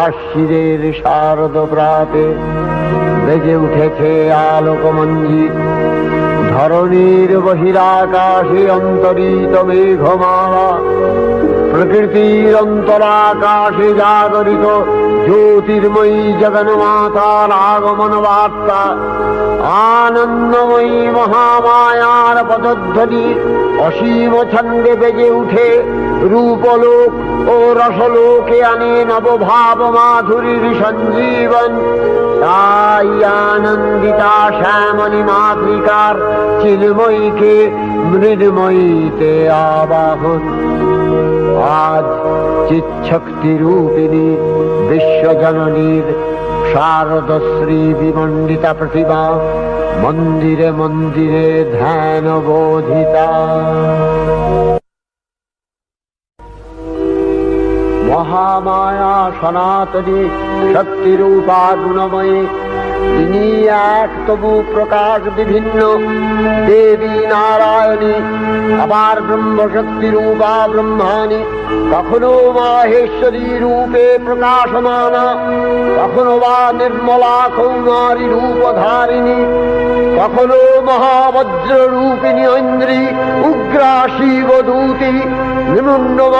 আশ্বিরের শারদ প্রাতে বেজে উঠেছে আলোকমঞ্জিত, ধরণীর বহিরাকাশে অন্তরিত মেঘমালা, প্রকৃতির অন্তরাকাশে জাগরিত জ্যোতির্ময়ী জগন্মাতার আগমন বার্তা, আনন্দময়ী মহামায়ার পদধ্বনি অসীম ছন্দে বেজে উঠে রূপলোক ও রসলোকে আনে নবভাব মাধুরীর সঞ্জীবন। তাই আনন্দিতা শ্যামলী মাতৃকার চিন্ময়ীকে মৃন্ময়ীতে আবাহন। আজ চিৎশক্তি রূপিণী বিশ্বজননীর শারদশ্রী বিমণ্ডিতা প্রতিমা মন্দিরে মন্দিরে ধ্যান বোধিতা। মহামায়া সনাতনী শক্তিরূপা গুণময়ী, তিনি এক তবু প্রকাশ বিভিন্ন দেবী নারায়ণী, আবার ব্রহ্মশক্তি রূপা ব্রহ্মাণী, কখনো মাহেশ্বরী রূপে প্রকাশমানা, কখনো বা নির্মলা কৌমারী রূপধারিণী, কখনো মহাবজ্র রূপিণী ঐন্দ্রী উগ্রা শিবদূতি নিম্ন